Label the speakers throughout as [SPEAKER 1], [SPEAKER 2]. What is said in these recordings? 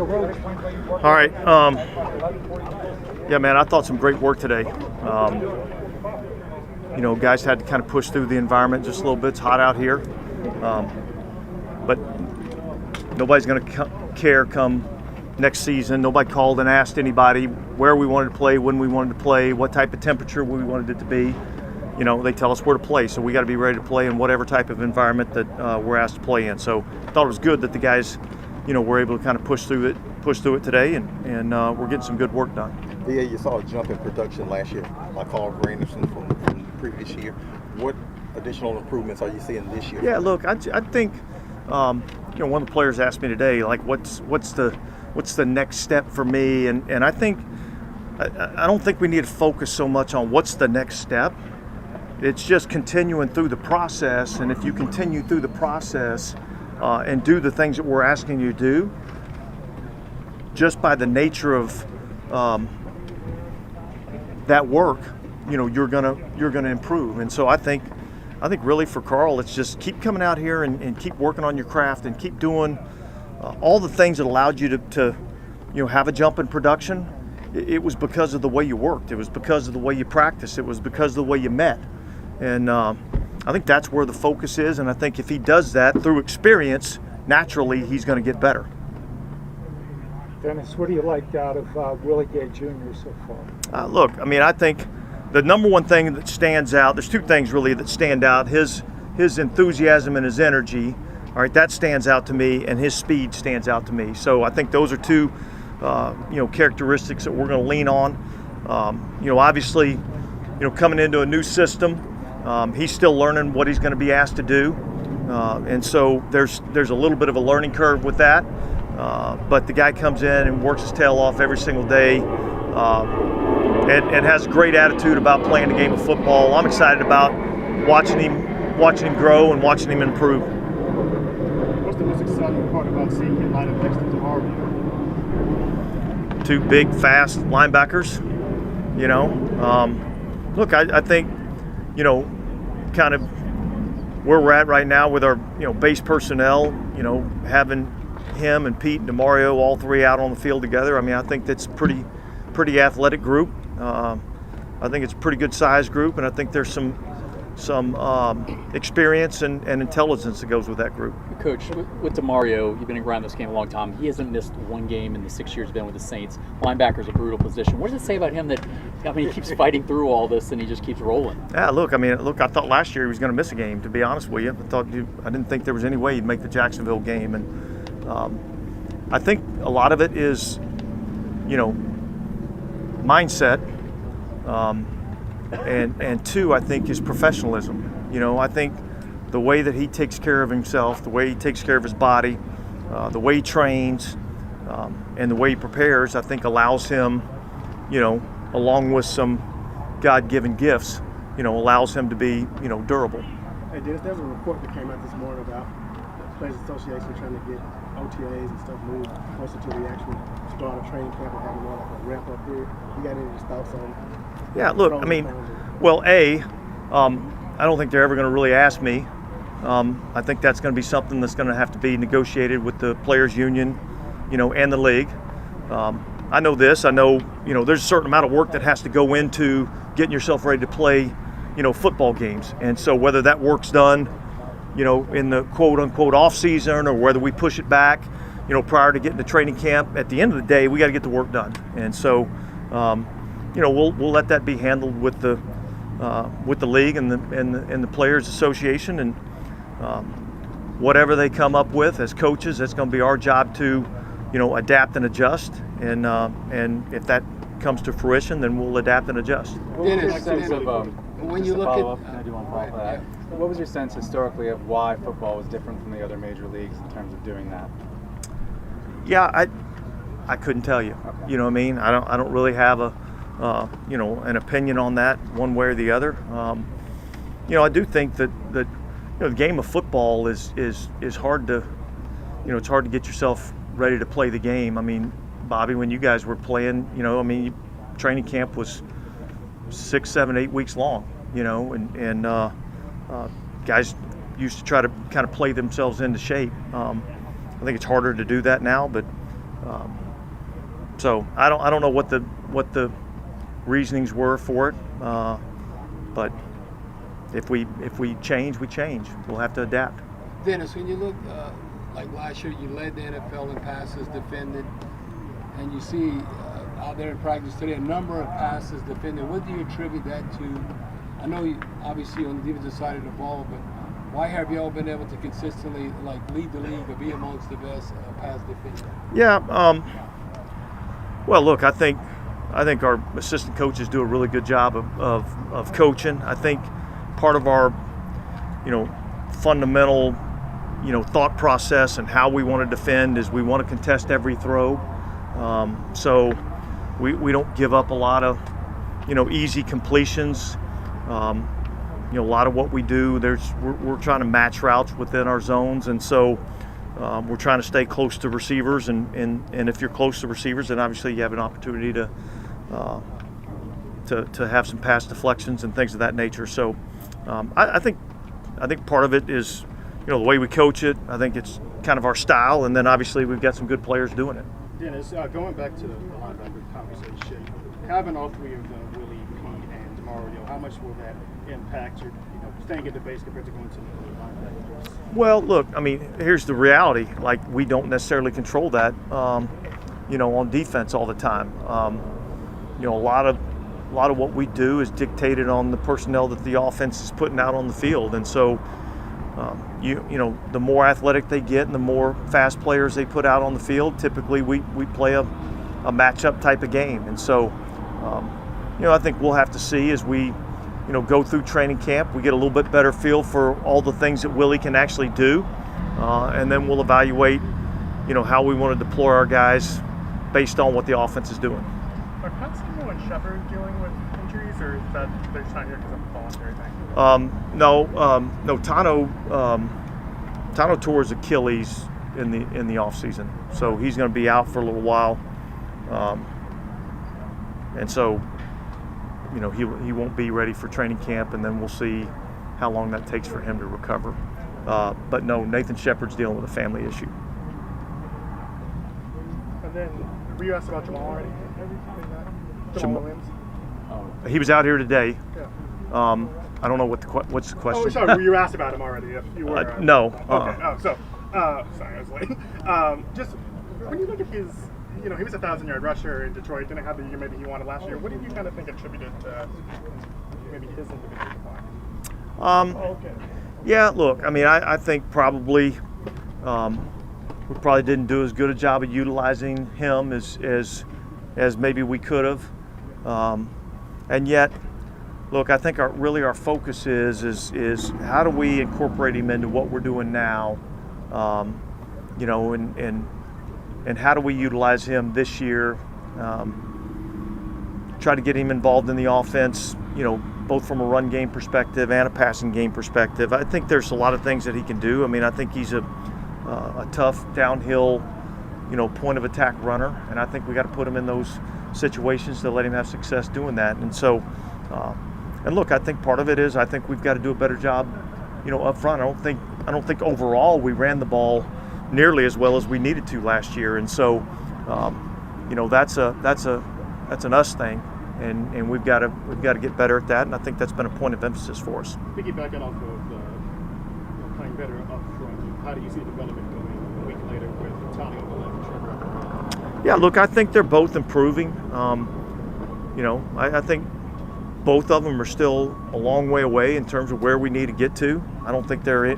[SPEAKER 1] All right. Yeah, man, I thought some great work today. Guys had to kind of push through the environment just a little bit. It's hot out here. But nobody's going to care come next season. Nobody called and asked anybody where we wanted to play, when we wanted to play, what type of temperature we wanted it to be. They tell us where to play, so we got to be ready to play in whatever type of environment that we're asked to play in. So I thought it was good that the guys, were able to kind of push through it today, and we're getting some good work done.
[SPEAKER 2] Yeah, you saw a jump in production last year, like Carl Granderson from the previous year. What additional improvements are you seeing this year?
[SPEAKER 1] Yeah, look, I think, one of the players asked me today, like, what's the next step for me? And I think, I don't think we need to focus so much on what's the next step. It's just continuing through the process, and if you continue through the process and do the things that we're asking you to do, just by the nature of that work, you're gonna improve. And so I think really for Carl, it's just keep coming out here and keep working on your craft and keep doing all the things that allowed you to have a jump in production. It was because of the way you worked. It was because of the way you practiced. It was because of the way you met. And I think that's where the focus is. And I think if he does that through experience, naturally he's going to get better.
[SPEAKER 3] Dennis, what do you like out of Willie Gay Jr. so far?
[SPEAKER 1] Look, I think the number one thing that stands out, there's two things really that stand out. His enthusiasm and his energy, all right, that stands out to me, and his speed stands out to me. So I think those are two, characteristics that we're going to lean on. Obviously, coming into a new system, he's still learning what he's going to be asked to do, and so there's a little bit of a learning curve with that. But the guy comes in and works his tail off every single day, and has a great attitude about playing the game of football. I'm excited about watching him grow and watching him improve.
[SPEAKER 4] What's the most exciting part about seeing him line up next to Demario?
[SPEAKER 1] Two big, fast linebackers. Look, I think, kind of where we're at right now with our, base personnel, having him and Pete and Demario, all three out on the field together. I think that's pretty athletic group. I think it's a pretty good size group, and I think there's some experience and intelligence that goes with that group.
[SPEAKER 5] Coach, with Demario, you've been around this game a long time. He hasn't missed one game in the 6 years he's been with the Saints. Linebacker's a brutal position. What does it say about him that, he keeps fighting through all this and he just keeps rolling?
[SPEAKER 1] Yeah, look, I thought last year he was going to miss a game, to be honest with you. I didn't think there was any way he'd make the Jacksonville game. And I think a lot of it is, mindset. And two, I think, is professionalism. I think the way that he takes care of himself, the way he takes care of his body, the way he trains, and the way he prepares, I think allows him, along with some God-given gifts, allows him to be, durable.
[SPEAKER 4] Hey, Dennis, there's a report that came out this morning about the Players Association trying to get OTAs and stuff moved closer to the actual start of training camp and having more like a ramp-up period. You got any thoughts on?
[SPEAKER 1] Yeah, look, I don't think they're ever going to really ask me. I think that's going to be something that's going to have to be negotiated with the players' union, and the league. I know this. I know, there's a certain amount of work that has to go into getting yourself ready to play, football games. And so whether that work's done, in the quote-unquote off-season, or whether we push it back, prior to getting to training camp, at the end of the day, we got to get the work done. And so, we'll let that be handled with the league and the Players Association, and whatever they come up with as coaches, that's going to be our job to, adapt and adjust. And if that comes to fruition, then we'll adapt and adjust.
[SPEAKER 6] When you look at,
[SPEAKER 7] can I do one follow-up to that? What was your sense historically of why football was different from the other major leagues in terms of doing that?
[SPEAKER 1] Yeah, I couldn't tell you. Okay. You know what I mean? I don't really have an opinion on that one way or the other. I do think that the game of football is hard to, it's hard to get yourself ready to play the game. I mean, Bobby, when you guys were playing, training camp was 6, 7, 8 weeks long, and guys used to try to kind of play themselves into shape. I think it's harder to do that now, but So I don't know what the reasonings were for it, but if we change, we change. We'll have to adapt.
[SPEAKER 6] Dennis, when you look like last year, you led the NFL in passes defended, and you see out there in practice today a number of passes defended. What do you attribute that to? I know you obviously on the defensive side of the ball, but why have you all been able to consistently lead the league or be amongst the best pass defenders?
[SPEAKER 1] Yeah. Well, look, I think our assistant coaches do a really good job of coaching. I think part of our, fundamental, thought process and how we want to defend is we want to contest every throw. So we don't give up a lot of, easy completions. A lot of what we do, we're trying to match routes within our zones, and so we're trying to stay close to receivers. And if you're close to receivers, then obviously you have an opportunity to have some pass deflections and things of that nature. So I think part of it is the way we coach it. I think it's kind of our style, and then obviously we've got some good players doing it.
[SPEAKER 4] Dennis, going back to the linebacker conversation, having all three of them, Willie, Pete, and Demario, how much will that impact your staying at the base compared to going to the linebacker?
[SPEAKER 1] Well, look, here's the reality. We don't necessarily control that, on defense all the time. A lot of what we do is dictated on the personnel that the offense is putting out on the field, and so the more athletic they get and the more fast players they put out on the field, typically we play a matchup type of game. And so, I think we'll have to see as we, go through training camp, we get a little bit better feel for all the things that Willie can actually do, and then we'll evaluate, how we want to deploy our guys based on what the offense is doing.
[SPEAKER 8] Are Constantino and Shepard dealing with injuries, or is that they're just not here because of the voluntary thing?
[SPEAKER 1] No. Tano tore his Achilles in the offseason, so he's going to be out for a little while, and so he won't be ready for training camp, and then we'll see how long that takes for him to recover. But no, Nathan Shepard's dealing with a family issue.
[SPEAKER 8] And then were you asked about Jamal already? Jamal Williams?
[SPEAKER 1] He was out here today.
[SPEAKER 8] Yeah.
[SPEAKER 1] I don't know what's the question.
[SPEAKER 8] Oh, sorry. Were you asked about him already? If you were.
[SPEAKER 1] No.
[SPEAKER 8] Okay. Sorry, I was late. Just when you look at his, he was a 1,000-yard rusher in Detroit. Didn't have the year maybe he wanted last year. What did you kind of think attributed to maybe his individual decline? Okay.
[SPEAKER 1] Yeah. Look, I think probably we probably didn't do as good a job of utilizing him as maybe we could have, and yet. Look, I think our focus is how do we incorporate him into what we're doing now, and how do we utilize him this year, try to get him involved in the offense, both from a run game perspective and a passing game perspective. I think there's a lot of things that he can do. I think he's a tough downhill, point of attack runner, and I think we got to put him in those situations to let him have success doing that. And so. And look, I think part of it is I think we've got to do a better job, up front. I don't think overall we ran the ball nearly as well as we needed to last year, and so that's an us thing, and we've got to get better at that. And I think that's been a point of emphasis for us.
[SPEAKER 4] Piggybacking off of playing better up front, how do you see development going a week later with Tony on the left and Trevor on the right?
[SPEAKER 1] Yeah, look, I think they're both improving. I think. Both of them are still a long way away in terms of where we need to get to. I don't think they're,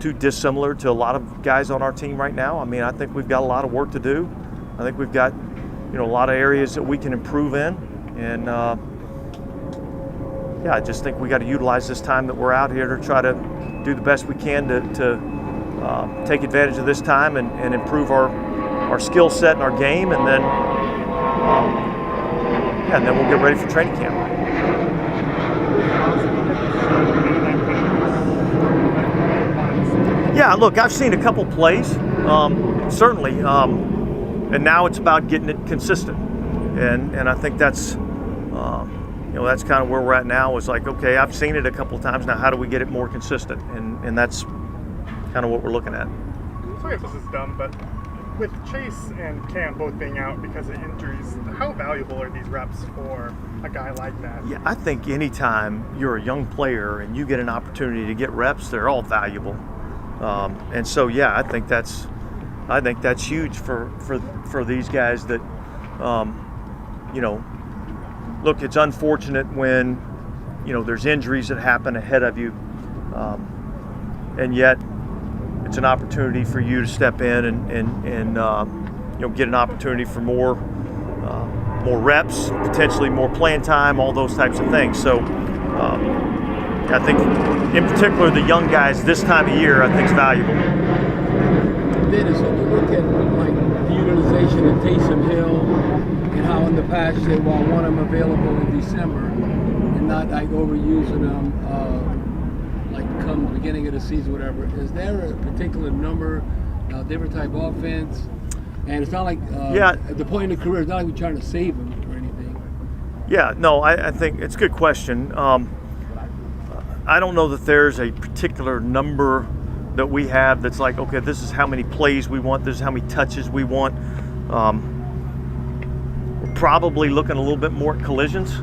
[SPEAKER 1] too dissimilar to a lot of guys on our team right now. I think we've got a lot of work to do. I think we've got, a lot of areas that we can improve in. And, I just think we got to utilize this time that we're out here to try to do the best we can to take advantage of this time and improve our skill set and our game, and then and then we'll get ready for training camp. Yeah, look, I've seen a couple plays, certainly, and now it's about getting it consistent, and I think that's that's kind of where we're at now. Is like, okay, I've seen it a couple times now. How do we get it more consistent? And that's kind of what we're looking at.
[SPEAKER 8] sorry if this is dumb, but with Chase and Cam both being out because of injuries, how valuable are these reps for a guy like that?
[SPEAKER 1] Yeah, I think anytime you're a young player and you get an opportunity to get reps, they're all valuable. And so, yeah, I think that's huge for these guys that, look, it's unfortunate when, there's injuries that happen ahead of you. And yet it's an opportunity for you to step in and get an opportunity for more reps, potentially more playing time, all those types of things. So I think in particular the young guys this time of year I think is valuable.
[SPEAKER 6] Dennis, when you look at like the utilization of Taysom Hill and how in the past you said, well, I want him available in December and not like overusing him like come the beginning of the season, whatever. Is there a particular number, different type of offense? And it's not like at the point in the career, it's not like we're trying to save him or anything.
[SPEAKER 1] Yeah, no, I think it's a good question. I don't know that there's a particular number that we have that's like, okay, this is how many plays we want, this is how many touches we want. We're probably looking a little bit more at collisions.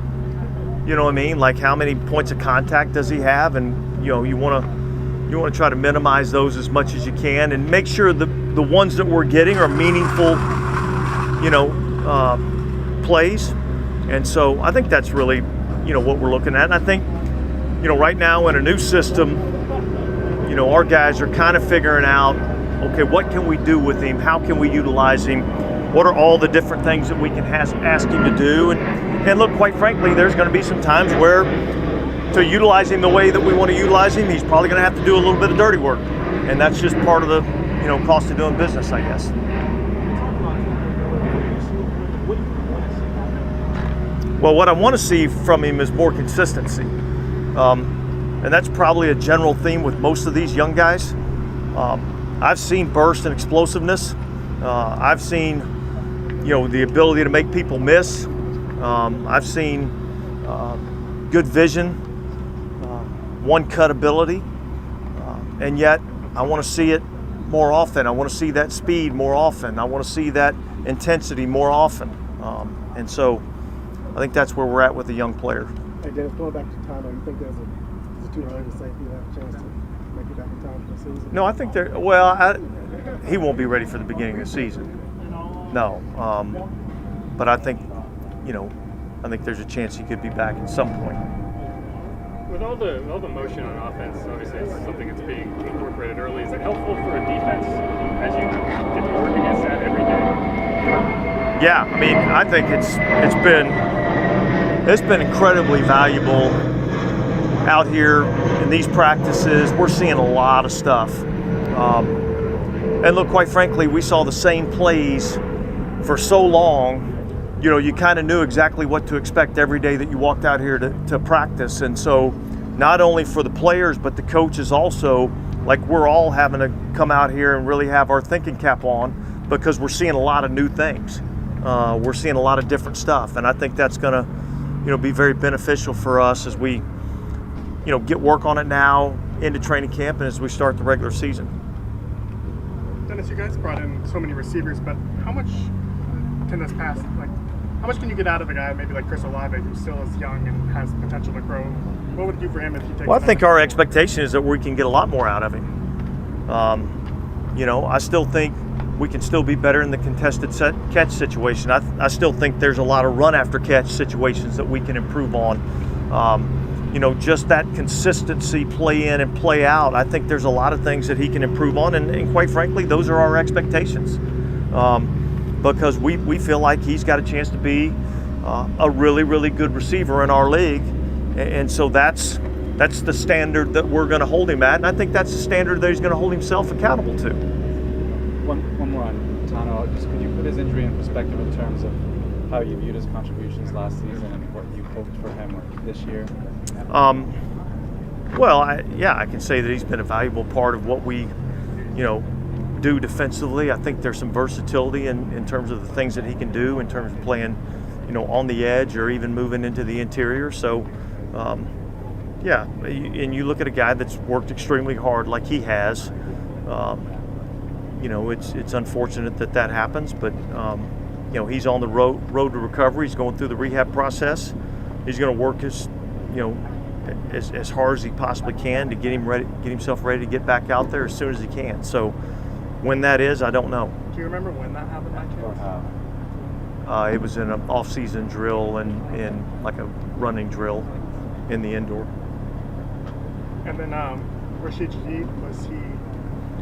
[SPEAKER 1] You know what I mean? Like how many points of contact does he have? And you want to try to minimize those as much as you can and make sure the ones that we're getting are meaningful, plays. And so I think that's really, what we're looking at. And I think, right now in a new system, our guys are kind of figuring out, okay, what can we do with him? How can we utilize him? What are all the different things that we can ask him to do? And look, quite frankly, there's going to be some times where to utilize him the way that we want to utilize him, he's probably going to have to do a little bit of dirty work. And that's just part of the, cost of doing business, I guess. Well, what I want to see from him is more consistency. And that's probably a general theme with most of these young guys. I've seen burst and explosiveness. I've seen, the ability to make people miss. I've seen good vision, one-cut ability, and yet I want to see it more often. I want to see that speed more often. I want to see that intensity more often. And so I think that's where we're at with a young player.
[SPEAKER 4] Hey, Dennis, going back to Tano, you think is it too early to say if you have a chance to make it back in time for the season?
[SPEAKER 1] No, I think he won't be ready for the beginning of the season. No, but I think, I think there's a chance he could be back at some point.
[SPEAKER 9] With all the motion on offense, obviously it's something that's being incorporated early. Is it helpful for a defense as you get to work against that every day?
[SPEAKER 1] Yeah, I mean, I think it's been incredibly valuable out here in these practices. We're seeing a lot of stuff. And look, quite frankly, we saw the same plays for so long. You kind of knew exactly what to expect every day that you walked out here to practice. And so not only for the players, but the coaches also, like we're all having to come out here and really have our thinking cap on because we're seeing a lot of new things. We're seeing a lot of different stuff. And I think that's going to, be very beneficial for us as we, get work on it now into training camp and as we start the regular season.
[SPEAKER 8] Dennis, you guys brought in so many receivers, but how much can this pass, how much can you get out of a guy maybe like Chris Olave who still is young and has potential to grow? What would you do for him if you take?
[SPEAKER 1] Well, I think our expectation is that we can get a lot more out of him. I still think we can still be better in the contested catch situation. I still think there's a lot of run after catch situations that we can improve on. Just that consistency, play in and play out. I think there's a lot of things that he can improve on, and quite frankly, those are our expectations. Because we feel like he's got a chance to be a really, really good receiver in our league. And so that's the standard that we're going to hold him at. And I think that's the standard that he's going to hold himself accountable to.
[SPEAKER 7] One more on Tano. Just could you put his injury in perspective in terms of how you viewed his contributions last season and what you hoped for him this year?
[SPEAKER 1] I can say that he's been a valuable part of what we, do defensively. I think there's some versatility in terms of the things that he can do in terms of playing, on the edge or even moving into the interior. So, and you look at a guy that's worked extremely hard like he has. you know, it's unfortunate that happens, but you know, he's on the road to recovery. He's going through the rehab process. He's going to work as hard as he possibly can to get himself ready to get back out there as soon as he can. So when that is, I don't know.
[SPEAKER 8] Do you remember when that happened by chance?
[SPEAKER 1] It was in an off-season drill and in like a running drill in the indoor.
[SPEAKER 8] And then Rashid Shaheed, was he?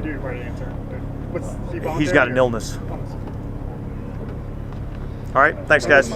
[SPEAKER 8] Did you already answer? Was he voluntary?
[SPEAKER 1] He's got an illness. All right, thanks guys.